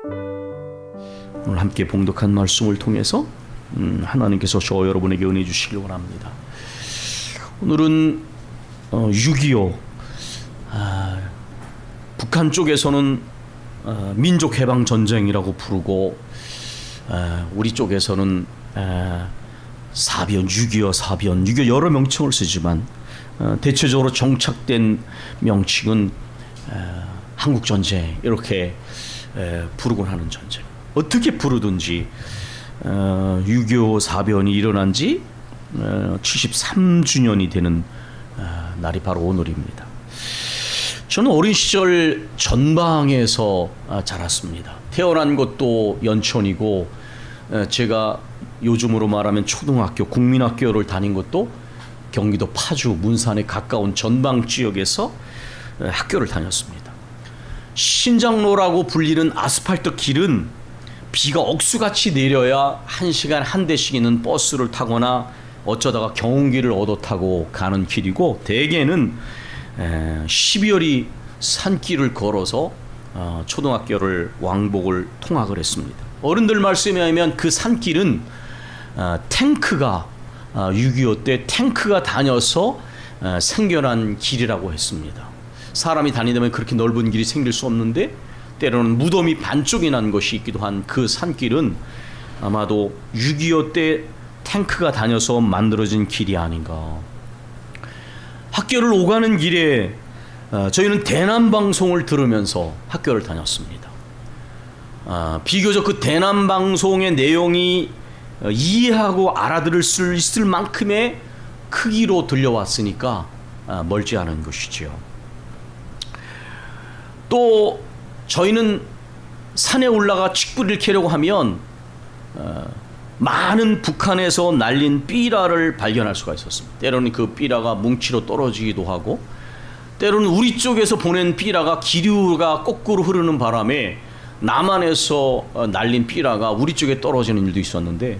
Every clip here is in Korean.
오늘 함께 봉독한 말씀을 통해서 하나님께서 저 여러분에게 은혜 주시길 원합니다. 오늘은 6.25 북한 쪽에서는 민족해방전쟁이라고 부르고 우리 쪽에서는 사변, 6.25 사변, 6.25 여러 명칭을 쓰지만 대체적으로 정착된 명칭은 한국전쟁 이렇게 부르곤 하는 전쟁. 어떻게 부르든지 6.25 사변이 일어난 지 73주년이 되는 날이 바로 오늘입니다. 저는 어린 시절 전방에서 자랐습니다. 태어난 곳도 연천이고 제가 요즘으로 말하면 초등학교, 국민학교를 다닌 것도 경기도 파주, 문산에 가까운 전방 지역에서 학교를 다녔습니다. 신장로라고 불리는 아스팔트 길은 비가 억수같이 내려야 1시간 한 대씩 있는 버스를 타거나 어쩌다가 경운기를 얻어 타고 가는 길이고, 대개는 12월이 산길을 걸어서 초등학교를 왕복을 통학을 했습니다. 어른들 말씀에 의하면 그 산길은 탱크가 6.25 때 탱크가 다녀서 생겨난 길이라고 했습니다. 사람이 다니다면 그렇게 넓은 길이 생길 수 없는데 때로는 무덤이 반쪽이 난 것이 있기도 한 그 산길은 아마도 6.25 때 탱크가 다녀서 만들어진 길이 아닌가. 학교를 오가는 길에 저희는 대남방송을 들으면서 학교를 다녔습니다. 비교적 그 대남방송의 내용이 이해하고 알아들을 수 있을 만큼의 크기로 들려왔으니까 멀지 않은 것이지요. 또 저희는 산에 올라가 칡뿌리를 캐려고 하면 많은 북한에서 날린 삐라를 발견할 수가 있었습니다. 때로는 그 삐라가 뭉치로 떨어지기도 하고, 때로는 우리 쪽에서 보낸 삐라가 기류가 거꾸로 흐르는 바람에 남한에서 날린 삐라가 우리 쪽에 떨어지는 일도 있었는데,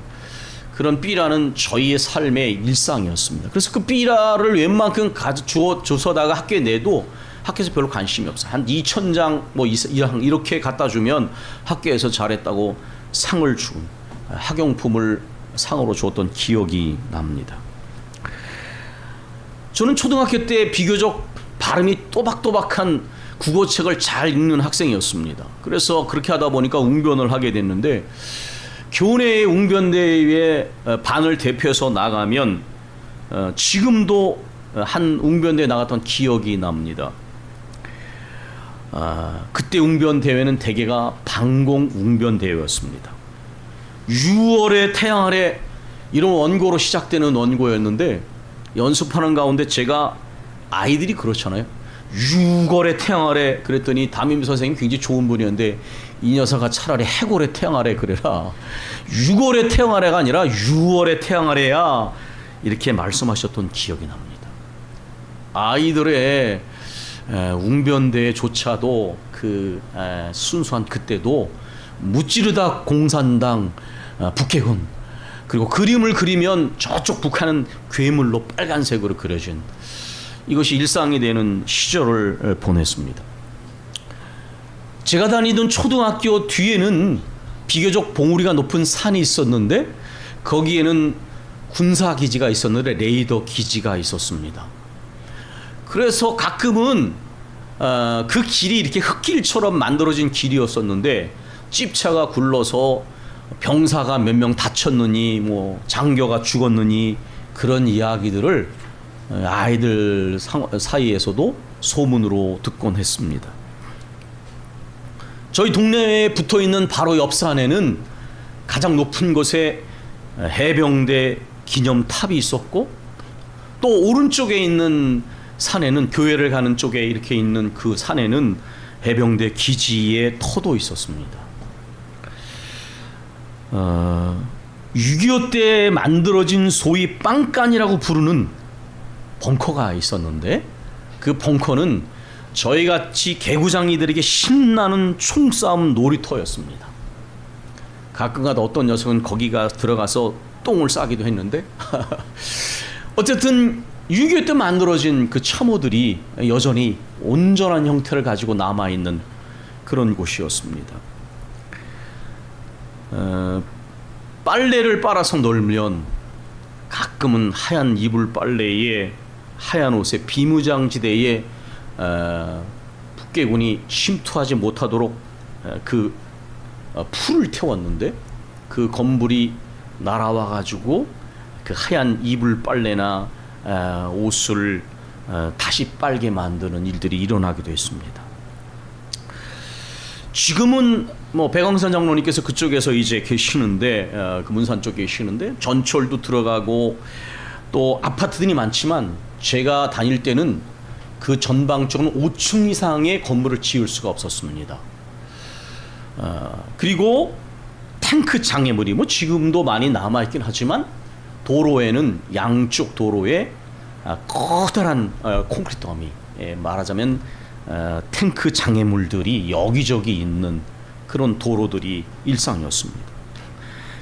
그런 삐라는 저희의 삶의 일상이었습니다. 그래서 그 삐라를 웬만큼 주워다가 학교에 내도 학교에서 별로 관심이 없어요. 한 2,000장 뭐 이렇게 갖다 주면 학교에서 잘했다고 상을 준, 학용품을 상으로 주었던 기억이 납니다. 저는 초등학교 때 비교적 발음이 또박또박한 국어책을 잘 읽는 학생이었습니다. 그래서 그렇게 하다 보니까 웅변을 하게 됐는데, 교내의 웅변대회에 반을 대표해서 나가면 지금도 한 웅변대회 나갔던 기억이 납니다. 그때 웅변대회는 대개가 방공 웅변대회였습니다. 6월의 태양 아래 이런 원고로 시작되는 원고였는데, 연습하는 가운데 제가, 아이들이 그렇잖아요. 6월의 태양 아래 그랬더니 담임 선생님 굉장히 좋은 분이었는데, 이 녀석아 차라리 해골의 태양 아래 그래라. 6월의 태양 아래가 아니라 6월의 태양 아래야. 이렇게 말씀하셨던 기억이 납니다. 아이들의 웅변대조차도 그 순수한 그때도 무찌르다 공산당 북해군, 그리고 그림을 그리면 저쪽 북한은 괴물로 빨간색으로 그려진, 이것이 일상이 되는 시절을 보냈습니다. 제가 다니던 초등학교 뒤에는 비교적 봉우리가 높은 산이 있었는데, 거기에는 군사기지가 있었는데 레이더 기지가 있었습니다. 그래서 가끔은 그 길이 이렇게 흙길처럼 만들어진 길이었었는데, 찝차가 굴러서 병사가 몇 명 다쳤느니 뭐 장교가 죽었느니 그런 이야기들을 아이들 사이에서도 소문으로 듣곤 했습니다. 저희 동네에 붙어있는 바로 옆 산에는 가장 높은 곳에 해병대 기념탑이 있었고, 또 오른쪽에 있는 산에는, 교회를 가는 쪽에 이렇게 있는 그 산에는 해병대 기지의 터도 있었습니다. 6.25 때 만들어진 소위 빵간이라고 부르는 벙커가 있었는데, 그 벙커는 저희같이 개구장이들에게 신나는 총싸움 놀이터였습니다. 가끔가다 어떤 녀석은 거기가 들어가서 똥을 싸기도 했는데 어쨌든 6.25 때 만들어진 그 참호들이 여전히 온전한 형태를 가지고 남아있는 그런 곳이었습니다. 빨래를 빨아서 널면 가끔은 하얀 이불 빨래에 하얀 옷에 비무장지대에 북괴군이 침투하지 못하도록 그 풀을 태웠는데 그 건물이 날아와 가지고 그 하얀 이불 빨래나 옷을 다시 빨게 만드는 일들이 일어나기도 했습니다. 지금은 뭐 백왕산 장로님께서 그쪽에서 이제 계시는데 그 문산 쪽에 계시는데 전철도 들어가고 또 아파트들이 많지만 제가 다닐 때는 그 전방 쪽은 5층 이상의 건물을 지을 수가 없었습니다. 그리고 탱크 장애물이 뭐 지금도 많이 남아있긴 하지만 도로에는 양쪽 도로에 커다란 콘크리트 더미, 말하자면 탱크 장애물들이 여기저기 있는 그런 도로들이 일상이었습니다.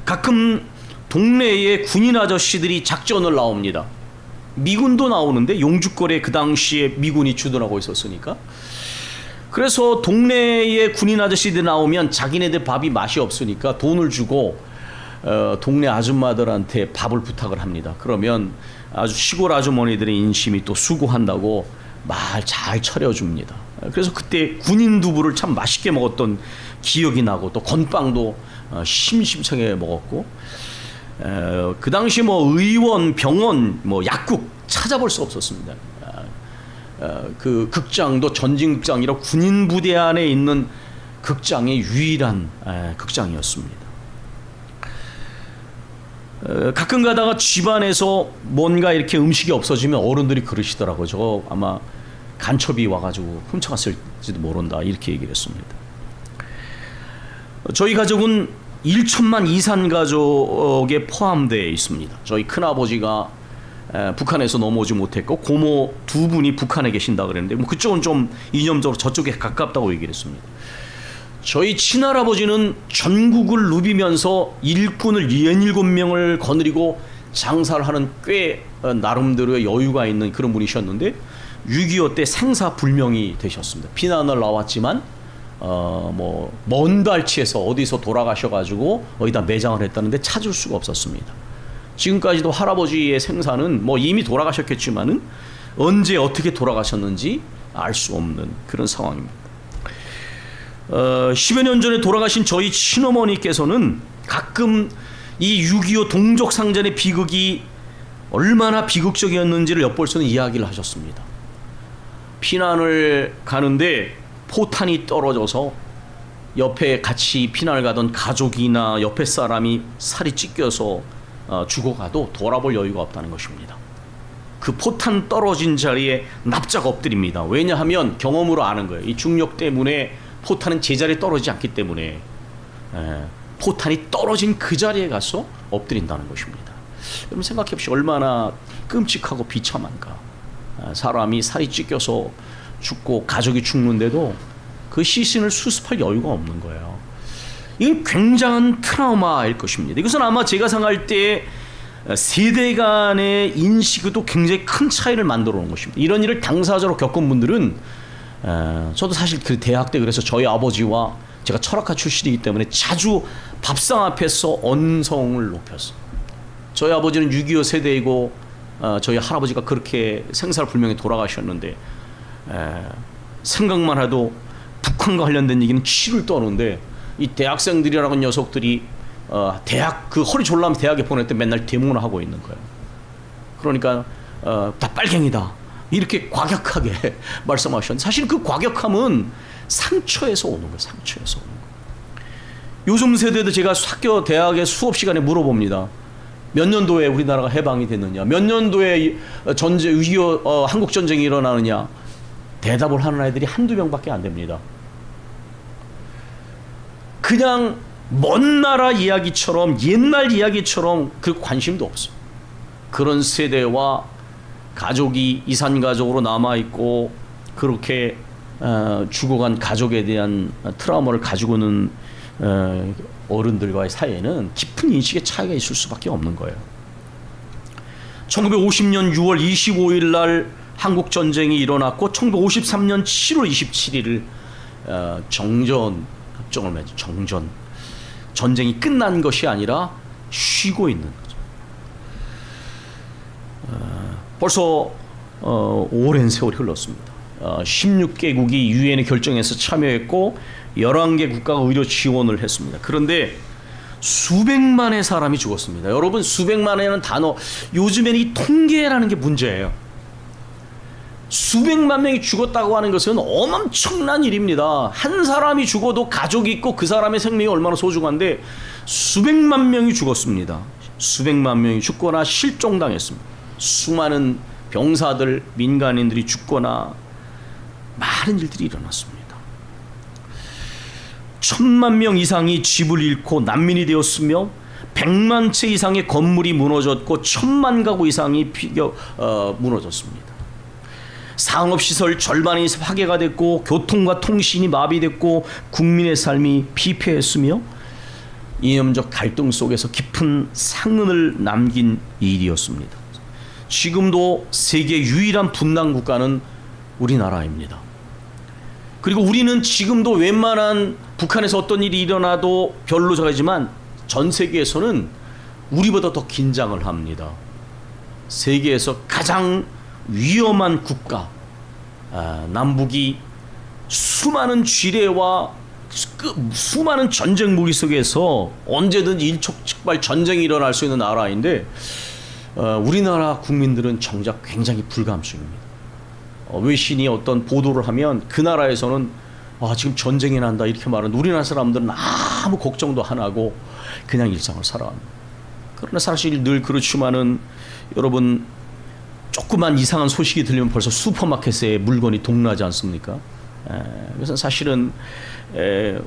가끔 동네에 군인 아저씨들이 작전을 나옵니다. 미군도 나오는데 용주거리에 그 당시에 미군이 주둔하고 있었으니까. 그래서 동네에 군인 아저씨들 나오면 자기네들 밥이 맛이 없으니까 돈을 주고 동네 아줌마들한테 밥을 부탁을 합니다. 그러면 아주 시골 아주머니들의 인심이 또 수고한다고 말 잘 차려줍니다. 그래서 그때 군인 두부를 참 맛있게 먹었던 기억이 나고 또 건빵도 심심찮게 먹었고 그 당시 뭐 의원, 병원, 뭐 약국 찾아볼 수 없었습니다. 그 극장도 전진극장이라 군인 부대 안에 있는 극장의 유일한 극장이었습니다. 가끔 가다가 집안에서 뭔가 이렇게 음식이 없어지면 어른들이 그러시더라고요. 저거 아마 간첩이 와가지고 훔쳐갔을지도 모른다 이렇게 얘기를 했습니다. 저희 가족은 1천만 이산 가족에 포함되어 있습니다. 저희 큰아버지가 북한에서 넘어오지 못했고 고모 두 분이 북한에 계신다 그랬는데 뭐 그쪽은 좀 이념적으로 저쪽에 가깝다고 얘기를 했습니다. 저희 친할아버지는 전국을 누비면서 일꾼을 67명을 거느리고 장사를 하는 꽤 나름대로의 여유가 있는 그런 분이셨는데 6.25 때 생사불명이 되셨습니다. 피난을 나왔지만 뭐 먼 발치에서 어디서 돌아가셔가지고 어디다 매장을 했다는데 찾을 수가 없었습니다. 지금까지도 할아버지의 생사는 뭐 이미 돌아가셨겠지만은 언제 어떻게 돌아가셨는지 알 수 없는 그런 상황입니다. 10여 년 전에 돌아가신 저희 친어머니께서는 가끔 이 6.25 동족상전의 비극이 얼마나 비극적이었는지를 엿볼 수 있는 이야기를 하셨습니다. 피난을 가는데 포탄이 떨어져서 옆에 같이 피난을 가던 가족이나 옆에 사람이 살이 찢겨서 죽어가도 돌아볼 여유가 없다는 것입니다. 그 포탄 떨어진 자리에 납작 엎드립니다. 왜냐하면 경험으로 아는 거예요. 이 중력 때문에 포탄은 제자리에 떨어지지 않기 때문에 포탄이 떨어진 그 자리에 가서 엎드린다는 것입니다. 여러분 생각해 보시오. 얼마나 끔찍하고 비참한가. 사람이 살이 찢겨서 죽고 가족이 죽는데도 그 시신을 수습할 여유가 없는 거예요. 이건 굉장한 트라우마일 것입니다. 이것은 아마 제가 생각할 때 세대 간의 인식에도 굉장히 큰 차이를 만들어 놓은 것입니다. 이런 일을 당사자로 겪은 분들은 저도 사실 그 대학 때 그래서 저희 아버지와 제가 철학과 출신이기 때문에 자주 밥상 앞에서 언성을 높였어요. 저희 아버지는 6.25 세대이고 저희 할아버지가 그렇게 생사불명에 돌아가셨는데 생각만 해도 북한과 관련된 얘기는 치를 떠는데 이 대학생들이라는 녀석들이 대학 그 허리 졸라면 대학에 보낼 때 맨날 데모를 하고 있는 거예요. 그러니까 다 빨갱이다 이렇게 과격하게 말씀하셨는데 사실 그 과격함은 상처에서 오는 거예요. 상처에서 오는 거예요. 요즘 세대도 제가 학교 대학의 수업 시간에 물어봅니다. 몇 년도에 우리나라가 해방이 됐느냐, 몇 년도에 전쟁 6.25 한국 전쟁이 일어나느냐 대답을 하는 아이들이 한두 명밖에 안 됩니다. 그냥 먼 나라 이야기처럼 옛날 이야기처럼 그 관심도 없어요. 그런 세대와 가족이 이산가족으로 남아있고 그렇게 죽어간 가족에 대한 트라우마를 가지고는 어른들과의 사이에는 깊은 인식의 차이가 있을 수밖에 없는 거예요. 1950년 6월 25일 날 한국 전쟁이 일어났고 1953년 7월 27일을 정전 협정을 맺은 정전. 전쟁이 끝난 것이 아니라 쉬고 있는 거죠. 벌써 오랜 세월이 흘렀습니다. 16개국이 유엔의 결정에서 참여했고 11개 국가가 의료 지원을 했습니다. 그런데 수백만의 사람이 죽었습니다. 여러분, 수백만이라는 단어, 요즘에는 이 통계라는 게 문제예요. 수백만 명이 죽었다고 하는 것은 엄청난 일입니다. 한 사람이 죽어도 가족이 있고 그 사람의 생명이 얼마나 소중한데 수백만 명이 죽었습니다. 수백만 명이 죽거나 실종당했습니다. 수많은 병사들, 민간인들이 죽거나 많은 일들이 일어났습니다. 1000만 명 이상이 집을 잃고 난민이 되었으며 100만 채 이상의 건물이 무너졌고 1000만 가구 이상이 무너졌습니다. 상업시설 절반이 파괴가 됐고 교통과 통신이 마비됐고 국민의 삶이 피폐했으며 이념적 갈등 속에서 깊은 상흔을 남긴 일이었습니다. 지금도 세계 유일한 분단 국가는 우리나라입니다. 그리고 우리는 지금도 웬만한 북한에서 어떤 일이 일어나도 별로 저하지만 전 세계에서는 우리보다 더 긴장을 합니다. 세계에서 가장 위험한 국가, 남북이 수많은 지뢰와 수많은 전쟁 무기 속에서 언제든 일촉즉발 전쟁이 일어날 수 있는 나라인데 우리나라 국민들은 정작 굉장히 불감증입니다. 외신이 어떤 보도를 하면 그 나라에서는 지금 전쟁이 난다 이렇게 말하는 우리나라 사람들은 아무 걱정도 안 하고 그냥 일상을 살아갑니다. 그러나 사실 늘 그렇지만은 여러분, 조그만 이상한 소식이 들리면 벌써 슈퍼마켓에 물건이 동나지 않습니까? 그래서 사실은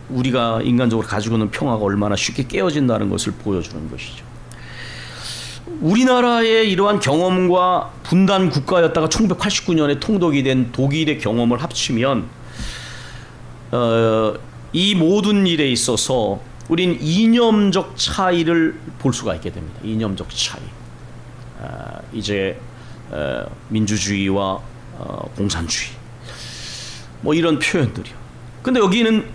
우리가 인간적으로 가지고 있는 평화가 얼마나 쉽게 깨어진다는 것을 보여주는 것이죠. 우리나라의 이러한 경험과 분단 국가였다가 1989년에 통독이 된 독일의 경험을 합치면 이 모든 일에 있어서 우린 이념적 차이를 볼 수가 있게 됩니다. 이념적 차이. 이제 민주주의와 공산주의 뭐 이런 표현들이요. 근데 여기는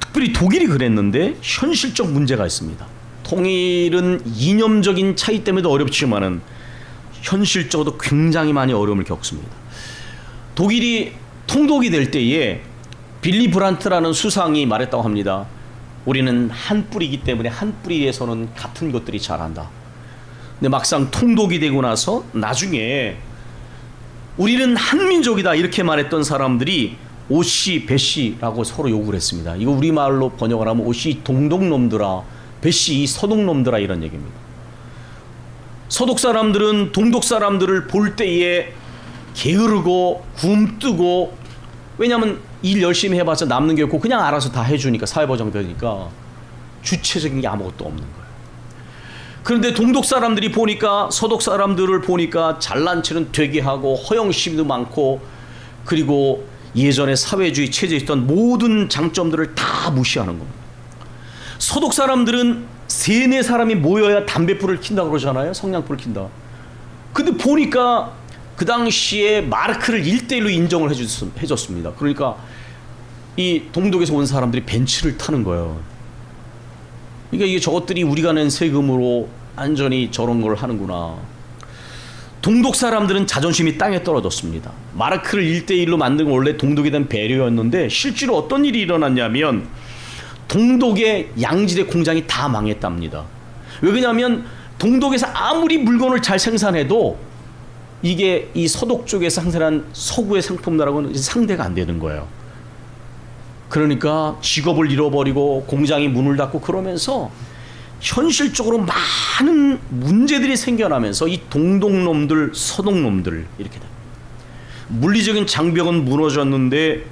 특별히 독일이 그랬는데 현실적 문제가 있습니다. 통일은 이념적인 차이 때문에도 어렵지만은 현실적으로도 굉장히 많이 어려움을 겪습니다. 독일이 통독이 될 때에 빌리 브란트라는 수상이 말했다고 합니다. 우리는 한 뿌리이기 때문에 한 뿌리에서는 같은 것들이 자란다. 근데 막상 통독이 되고 나서 나중에 우리는 한민족이다 이렇게 말했던 사람들이 오씨 배씨라고 서로 욕을 했습니다. 이거 우리말로 번역을 하면 오씨 동독놈들아, 배씨 서독놈들아 이런 얘기입니다. 서독 사람들은 동독 사람들을 볼 때에 게으르고 굼뜨고, 왜냐하면 일 열심히 해봤자 남는 게 없고 그냥 알아서 다 해주니까, 사회보장되니까 주체적인 게 아무것도 없는 거예요. 그런데 동독 사람들이 보니까, 서독 사람들을 보니까 잘난 체는 되게 하고 허영심도 많고, 그리고 예전에 사회주의 체제에 있던 모든 장점들을 다 무시하는 겁니다. 서독 사람들은 3-4사람이 모여야 담배불을 킨다 그러잖아요. 성냥불을 킨다. 근데 보니까 그 당시에 마르크를 1:1로 인정을 해줬습니다. 그러니까 이 동독에서 온 사람들이 벤츠를 타는 거예요. 그러니까 이게 저것들이 우리가 낸 세금으로 안전히 저런 걸 하는구나. 동독 사람들은 자존심이 땅에 떨어졌습니다. 마르크를 1:1로 만든 건 원래 동독에 대한 배려였는데 실제로 어떤 일이 일어났냐면 동독의 양지대 공장이 다 망했답니다. 왜 그러냐면 동독에서 아무리 물건을 잘 생산해도 이게 이 서독 쪽에서 생산한 서구의 상품들하고는 상대가 안 되는 거예요. 그러니까 직업을 잃어버리고 공장이 문을 닫고 그러면서 현실적으로 많은 문제들이 생겨나면서 이 동독놈들, 서독놈들 이렇게 됩니다. 물리적인 장벽은 무너졌는데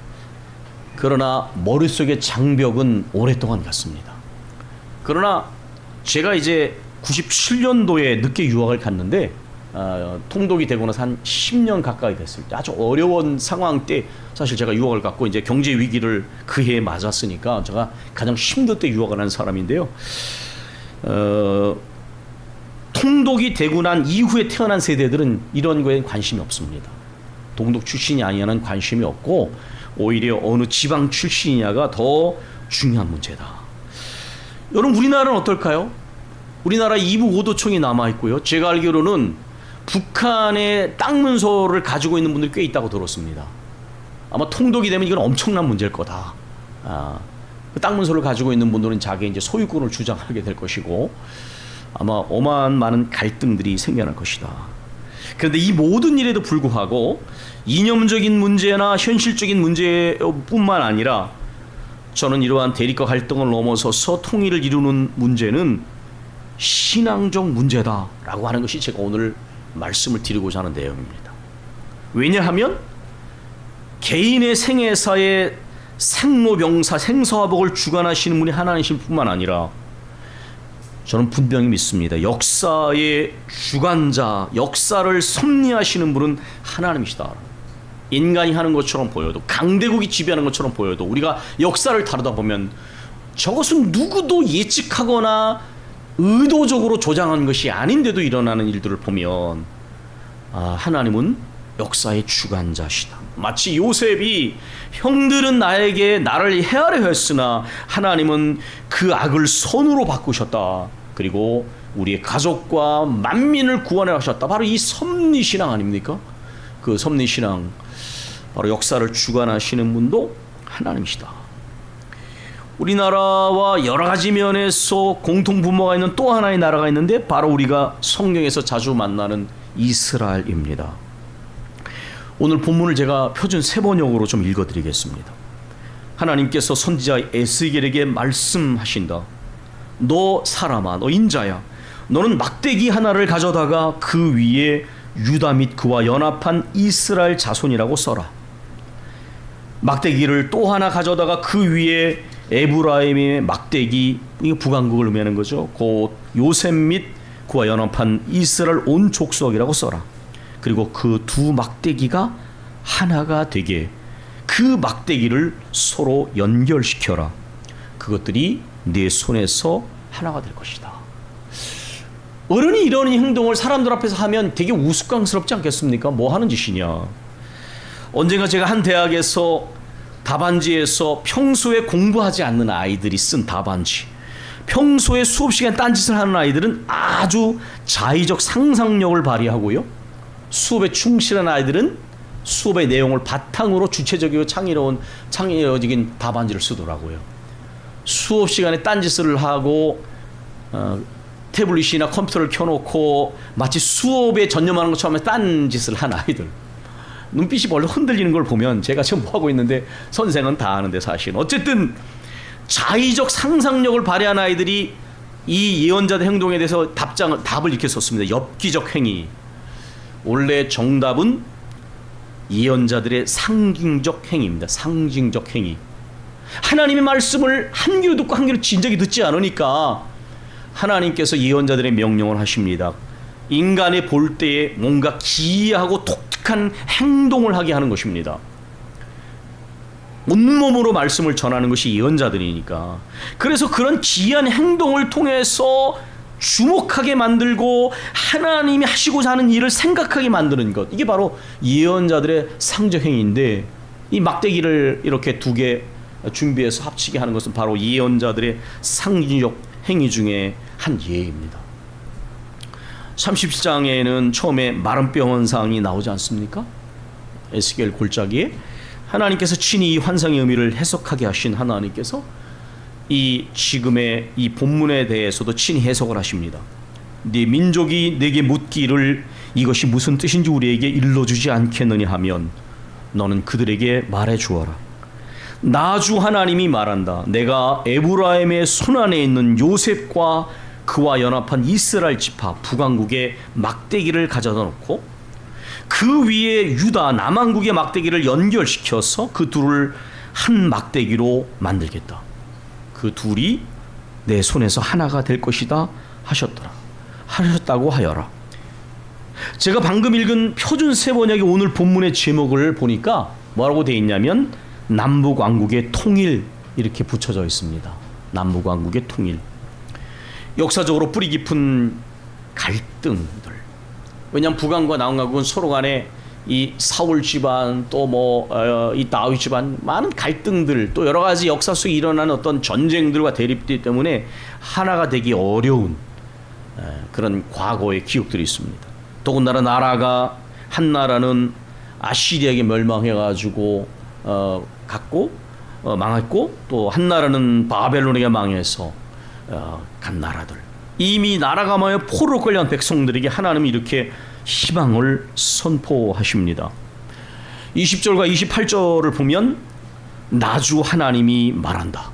그러나 머릿속의 장벽은 오랫동안 갔습니다. 그러나 제가 이제 97년도에 늦게 유학을 갔는데 통독이 되고 나서 한 10년 가까이 됐을 때, 아주 어려운 상황 때 사실 제가 유학을 갔고 이제 경제 위기를 그 해에 맞았으니까 제가 가장 힘들 때 유학을 한 사람인데요. 통독이 되고 난 이후에 태어난 세대들은 이런 거에 관심이 없습니다. 동독 출신이 아니냐는 관심이 없고 오히려 어느 지방 출신이냐가 더 중요한 문제다. 여러분 우리나라는 어떨까요? 우리나라 이북 5도청이 남아있고요. 제가 알기로는 북한의 땅 문서를 가지고 있는 분들이 꽤 있다고 들었습니다. 아마 통독이 되면 이건 엄청난 문제일 거다. 그 땅 문서를 가지고 있는 분들은 자기 이제 소유권을 주장하게 될 것이고 아마 어마어마한 많은 갈등들이 생겨날 것이다. 그런데 이 모든 일에도 불구하고 이념적인 문제나 현실적인 문제뿐만 아니라 저는 이러한 대립과 갈등을 넘어서서 통일을 이루는 문제는 신앙적 문제다라고 하는 것이 제가 오늘 말씀을 드리고자 하는 내용입니다. 왜냐하면 개인의 생애사의 생로병사 생사화복을 주관하시는 분이 하나님이실 뿐만 아니라 저는 분명히 믿습니다. 역사의 주관자, 역사를 섭리하시는 분은 하나님이시다. 인간이 하는 것처럼 보여도, 강대국이 지배하는 것처럼 보여도 우리가 역사를 다루다 보면 저것은 누구도 예측하거나 의도적으로 조장한 것이 아닌데도 일어나는 일들을 보면 하나님은 역사의 주관자시다. 마치 요셉이 형들은 나를 해하려 했으나 하나님은 그 악을 선으로 바꾸셨다. 그리고 우리의 가족과 만민을 구원해 하셨다. 바로 이 섭리신앙 아닙니까? 그 섭리신앙, 바로 역사를 주관하시는 분도 하나님이시다. 우리나라와 여러 가지 면에서 공통분모가 있는 또 하나의 나라가 있는데 바로 우리가 성경에서 자주 만나는 이스라엘입니다. 오늘 본문을 제가 표준 세번역으로 좀 읽어드리겠습니다. 하나님께서 선지자 에스겔에게 말씀하신다. 너 사람아, 너 인자야, 너는 막대기 하나를 가져다가 그 위에 유다 및 그와 연합한 이스라엘 자손이라고 써라. 막대기를 또 하나 가져다가 그 위에 에브라임의 막대기, 이게 북왕국을 의미하는 거죠. 곧 요셉 및 그와 연합한 이스라엘 온 족속이라고 써라. 그리고 그 두 막대기가 하나가 되게 그 막대기를 서로 연결시켜라. 그것들이 네 손에서 하나가 될 것이다. 어른이 이런 행동을 사람들 앞에서 하면 되게 우스꽝스럽지 않겠습니까? 뭐 하는 짓이냐. 언젠가 제가 한 대학에서 답안지에서 평소에 공부하지 않는 아이들이 쓴 답안지, 평소에 수업 시간 딴짓을 하는 아이들은 아주 자의적 상상력을 발휘하고요, 수업에 충실한 아이들은 수업의 내용을 바탕으로 주체적이고 창의적인 답안지를 쓰더라고요. 수업 시간에 딴짓을 하고 태블릿이나 컴퓨터를 켜놓고 마치 수업에 전념하는 것처럼 딴짓을 한 아이들, 눈빛이 벌써 흔들리는 걸 보면 제가 지금 뭐하고 있는데 선생은 다 아는데 사실 어쨌든 자의적 상상력을 발휘한 아이들이 이 예언자의 행동에 대해서 답을 이렇게 썼습니다. 엽기적 행위. 원래 정답은 예언자들의 상징적 행위입니다. 상징적 행위. 하나님의 말씀을 한 귀로 듣고 한 귀로 진작에 듣지 않으니까 하나님께서 예언자들의 명령을 하십니다. 인간의 볼 때에 뭔가 기이하고 독특한 행동을 하게 하는 것입니다. 온몸으로 말씀을 전하는 것이 예언자들이니까. 그래서 그런 기이한 행동을 통해서 주목하게 만들고 하나님이 하시고자 하는 일을 생각하게 만드는 것, 이게 바로 예언자들의 상적 행위인데, 이 막대기를 이렇게 두 개 준비해서 합치게 하는 것은 바로 예언자들의 상징적 행위 중에 한 예입니다. 37장에는 처음에 마른 뼈 환상이 나오지 않습니까? 에스겔 골짜기에 하나님께서 친히 이 환상의 의미를 해석하게 하신 하나님께서 이 지금의 이 본문에 대해서도 친히 해석을 하십니다. 네 민족이 내게 묻기를 이것이 무슨 뜻인지 우리에게 일러주지 않겠느냐 하면 너는 그들에게 말해 주어라. 나 주 하나님이 말한다. 내가 에브라임의 손안에 있는 요셉과 그와 연합한 이스라엘 지파 북왕국의 막대기를 가져다 놓고 그 위에 유다 남왕국의 막대기를 연결시켜서 그 둘을 한 막대기로 만들겠다. 그 둘이 내 손에서 하나가 될 것이다 하셨다고 하여라. 제가 방금 읽은 표준 세번역의 오늘 본문의 제목을 보니까 뭐라고 되어 있냐면 남북왕국의 통일 이렇게 붙여져 있습니다. 남북왕국의 통일. 역사적으로 뿌리 깊은 갈등들. 왜냐하면 북왕과 남왕국은 서로 간에 이 사울 집안 또 이 다윗 집안 많은 갈등들 또 여러 가지 역사 속에 일어나는 어떤 전쟁들과 대립들 때문에 하나가 되기 어려운 그런 과거의 기억들이 있습니다. 더군다나 나라가 한 나라는 아시리아에게 멸망해가지고 망했고 또 한 나라는 바벨론에게 망해서 간 나라들, 이미 나라가 망해 포로로 끌려간 백성들에게 하나님이 이렇게 희망을 선포하십니다. 20절과 28절을 보면 나주 하나님이 말한다.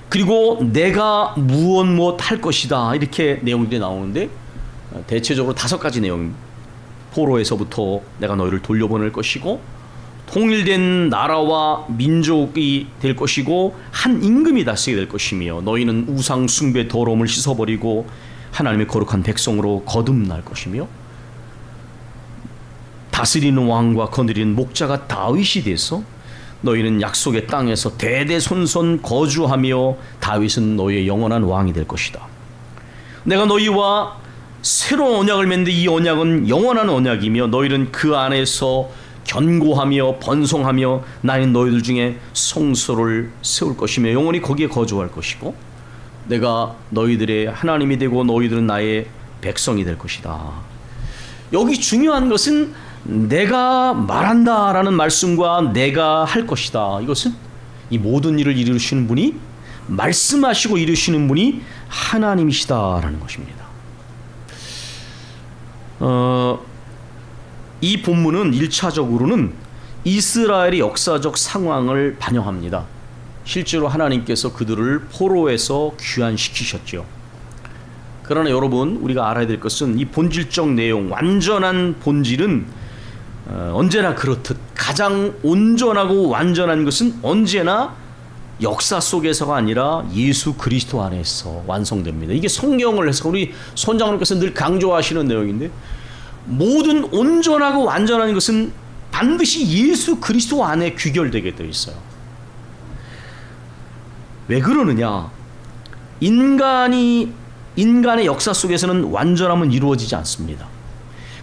그리고 내가 무엇 할 것이다, 이렇게 내용들이 나오는데 대체적으로 5가지 내용. 포로에서부터 내가 너희를 돌려보낼 것이고, 통일된 나라와 민족이 될 것이고, 한 임금이 다스리게 될 것이며, 너희는 우상 숭배 더러움을 씻어버리고 하나님의 거룩한 백성으로 거듭날 것이며, 다스리는 왕과 거느리는 목자가 다윗이 돼서 너희는 약속의 땅에서 대대손손 거주하며 다윗은 너희의 영원한 왕이 될 것이다. 내가 너희와 새로운 언약을 맺는데 이 언약은 영원한 언약이며 너희는 그 안에서 견고하며 번성하며 나는 너희들 중에 성소를 세울 것이며 영원히 거기에 거주할 것이고, 내가 너희들의 하나님이 되고 너희들은 나의 백성이 될 것이다. 여기 중요한 것은 내가 말한다라는 말씀과 내가 할 것이다. 이것은 이 모든 일을 이루시는 분이, 말씀하시고 이루시는 분이 하나님이시다라는 것입니다. 이 본문은 1차적으로는 이스라엘의 역사적 상황을 반영합니다. 실제로 하나님께서 그들을 포로에서 귀환시키셨죠. 그러나 여러분, 우리가 알아야 될 것은 이 본질적 내용, 완전한 본질은 언제나 그렇듯 가장 온전하고 완전한 것은 언제나 역사 속에서가 아니라 예수 그리스도 안에서 완성됩니다. 이게 성경을 해서 우리 손장로께서 늘 강조하시는 내용인데, 모든 온전하고 완전한 것은 반드시 예수 그리스도 안에 귀결되게 되어 있어요. 왜 그러느냐? 인간의 역사 속에서는 완전함은 이루어지지 않습니다.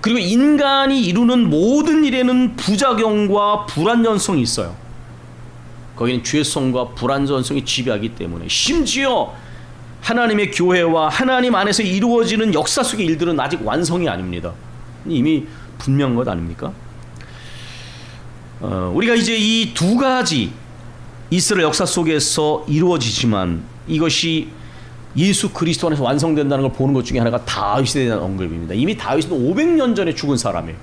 그리고 인간이 이루는 모든 일에는 부작용과 불완전성이 있어요. 거기는 죄성과 불완전성이 지배하기 때문에, 심지어 하나님의 교회와 하나님 안에서 이루어지는 역사 속의 일들은 아직 완성이 아닙니다. 이미 분명한 것 아닙니까? 우리가 이제 이 2가지 이스라엘 역사 속에서 이루어지지만 이것이 예수 그리스도 안에서 완성된다는 걸 보는 것 중에 하나가 다윗에 대한 언급입니다. 이미 다윗은 500년 전에 죽은 사람이에요.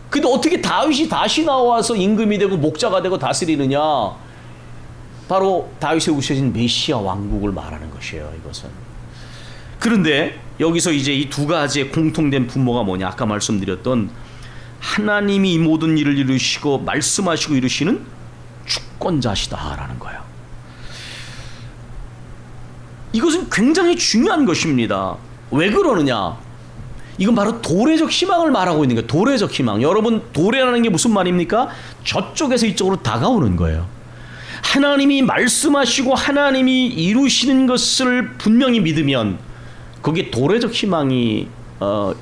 근데 어떻게 다윗이 다시 나와서 임금이 되고 목자가 되고 다스리느냐? 바로 다윗에 우셔진 메시아 왕국을 말하는 것이에요, 이것은. 그런데 여기서 이제 이 2가지의 공통된 분모가 뭐냐? 아까 말씀드렸던 하나님이 이 모든 일을 이루시고 말씀하시고 이루시는 주권자시다라는 거예요. 이것은 굉장히 중요한 것입니다. 왜 그러느냐? 이건 바로 도래적 희망을 말하고 있는 거예요. 도래적 희망. 여러분, 도래라는 게 무슨 말입니까? 저쪽에서 이쪽으로 다가오는 거예요. 하나님이 말씀하시고 하나님이 이루시는 것을 분명히 믿으면 거기에 도래적 희망이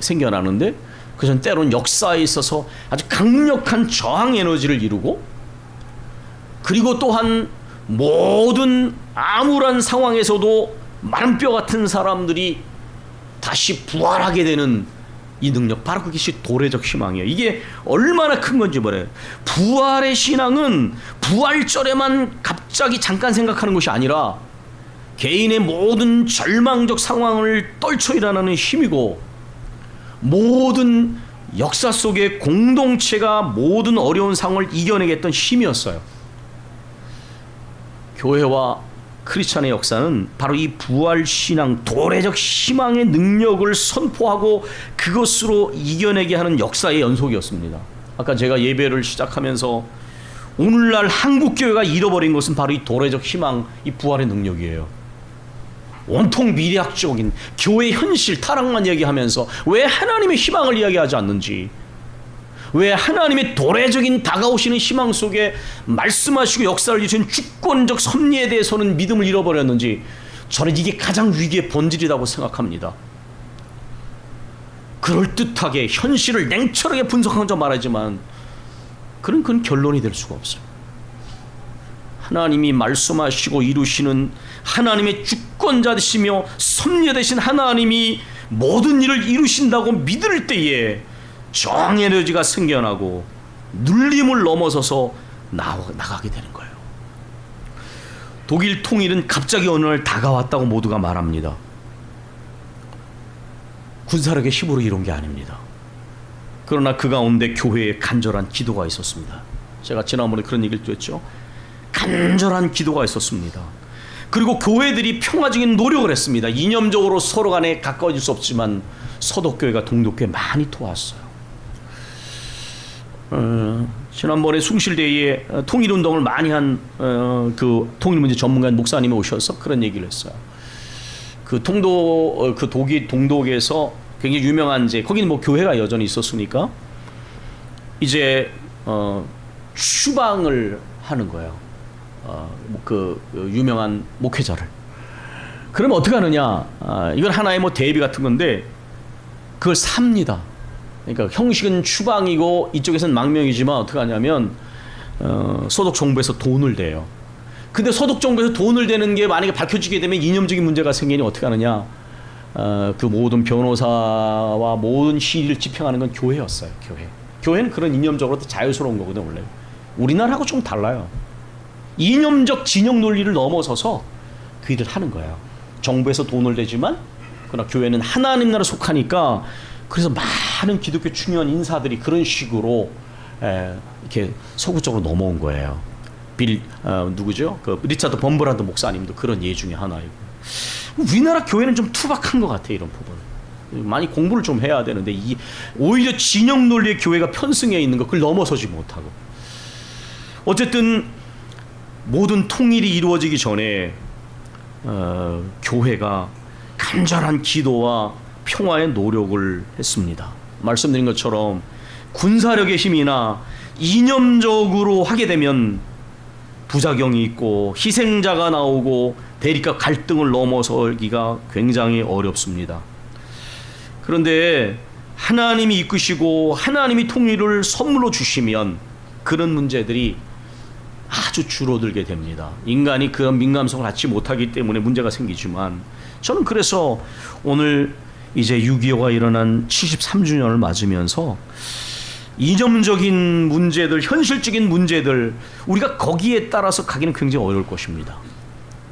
생겨나는데, 그것은 때로는 역사에 있어서 아주 강력한 저항 에너지를 이루고, 그리고 또한 모든 암울한 상황에서도 마른 뼈 같은 사람들이 다시 부활하게 되는 이 능력, 바로 그것이 도래적 희망이에요. 이게 얼마나 큰 건지 말해요. 부활의 신앙은 부활절에만 갑자기 잠깐 생각하는 것이 아니라 개인의 모든 절망적 상황을 떨쳐 일어나는 힘이고, 모든 역사 속의 공동체가 모든 어려운 상황을 이겨내겠던 힘이었어요. 교회와 크리스찬의 역사는 바로 이 부활신앙, 도래적 희망의 능력을 선포하고 그것으로 이겨내게 하는 역사의 연속이었습니다. 아까 제가 예배를 시작하면서 오늘날 한국교회가 잃어버린 것은 바로 이 도래적 희망, 이 부활의 능력이에요. 온통 미래학적인 교회 현실 타락만 이야기하면서 왜 하나님의 희망을 이야기하지 않는지, 왜 하나님의 도래적인 다가오시는 희망 속에 말씀하시고 역사를 이루신 주권적 섭리에 대해서는 믿음을 잃어버렸는지, 저는 이게 가장 위기의 본질이라고 생각합니다. 그럴듯하게 현실을 냉철하게 분석하면서 말하지만 그건 결론이 될 수가 없어요. 하나님이 말씀하시고 이루시는 하나님의 주권자 되시며 섭리 되신 하나님이 모든 일을 이루신다고 믿을 때에 정에너지가 생겨나고 눌림을 넘어서서 나가게 되는 거예요. 독일 통일은 갑자기 어느 날 다가왔다고 모두가 말합니다. 군사력의 힘으로 이룬 게 아닙니다. 그러나 그 가운데 교회에 간절한 기도가 있었습니다. 제가 지난번에 그런 얘기를 드렸죠. 간절한 기도가 있었습니다. 그리고 교회들이 평화적인 노력을 했습니다. 이념적으로 서로 간에 가까워질 수 없지만 서독교회가 동독교회 많이 도왔어요. 지난번에 숭실대회에 통일운동을 많이 한 그 통일문제 전문가 목사님이 오셔서 그런 얘기를 했어요. 그 독일 동독에서 굉장히 유명한 거기는 뭐 교회가 여전히 있었으니까 이제 추방을 하는 거예요. 그 유명한 목회자를. 그러면 어떻게 하느냐? 이건 하나의 뭐 대비 같은 건데 그걸 삽니다. 그러니까 형식은 추방이고 이쪽에서는 망명이지만 어떻게 하냐면 소독 정부에서 돈을 대요. 근데 소독 정부에서 돈을 대는 게 만약에 밝혀지게 되면 이념적인 문제가 생기니 어떻게 하느냐? 그 모든 변호사와 모든 시위를 집행하는 건 교회였어요. 교회는 그런 이념적으로 자유스러운 거거든 원래. 우리나라하고 좀 달라요. 이념적 진영 논리를 넘어서서 그 일을 하는 거예요. 정부에서 돈을 대지만 그러나 교회는 하나님 나라 속하니까 그래서 많은 기독교 중요한 인사들이 그런 식으로 이렇게 서구 쪽으로 넘어온 거예요. 누구죠? 그 리차드 범브란드 목사님도 그런 예 중에 하나이고. 우리나라 교회는 좀 투박한 것 같아요. 이런 부분 많이 공부를 좀 해야 되는데 오히려 진영 논리의 교회가 편승해 있는 거 그걸 넘어서지 못하고. 어쨌든 모든 통일이 이루어지기 전에 교회가 간절한 기도와 평화의 노력을 했습니다. 말씀드린 것처럼 군사력의 힘이나 이념적으로 하게 되면 부작용이 있고 희생자가 나오고 대립과 갈등을 넘어서기가 굉장히 어렵습니다. 그런데 하나님이 이끄시고 하나님이 통일을 선물로 주시면 그런 문제들이 아주 줄어들게 됩니다. 인간이 그런 민감성을 갖지 못하기 때문에 문제가 생기지만 저는 그래서 오늘 이제 6.25가 일어난 73주년을 맞으면서 이념적인 문제들, 현실적인 문제들 우리가 거기에 따라서 가기는 굉장히 어려울 것입니다.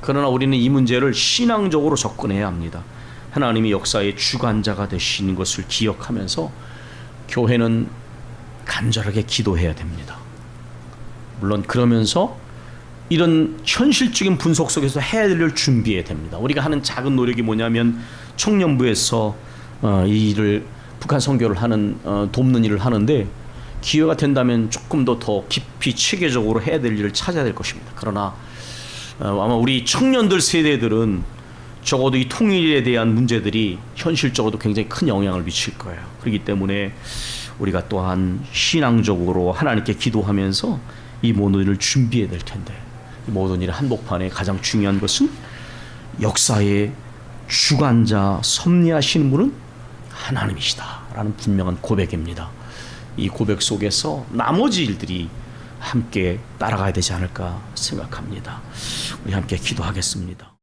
그러나 우리는 이 문제를 신앙적으로 접근해야 합니다. 하나님이 역사의 주관자가 되시는 것을 기억하면서 교회는 간절하게 기도해야 됩니다. 물론 그러면서 이런 현실적인 분석 속에서 해야 될 일을 준비해야 됩니다. 우리가 하는 작은 노력이 뭐냐면 청년부에서 이 일을 북한 선교를 하는 돕는 일을 하는데 기회가 된다면 조금 더 깊이 체계적으로 해야 될 일을 찾아야 될 것입니다. 그러나 아마 우리 청년들 세대들은 적어도 이 통일에 대한 문제들이 현실적으로도 굉장히 큰 영향을 미칠 거예요. 그렇기 때문에 우리가 또한 신앙적으로 하나님께 기도하면서 이 모든 일을 준비해야 될 텐데 이 모든 일의 한복판에 가장 중요한 것은 역사의 주관자 섭리하시는 분은 하나님이시다라는 분명한 고백입니다. 이 고백 속에서 나머지 일들이 함께 따라가야 되지 않을까 생각합니다. 우리 함께 기도하겠습니다.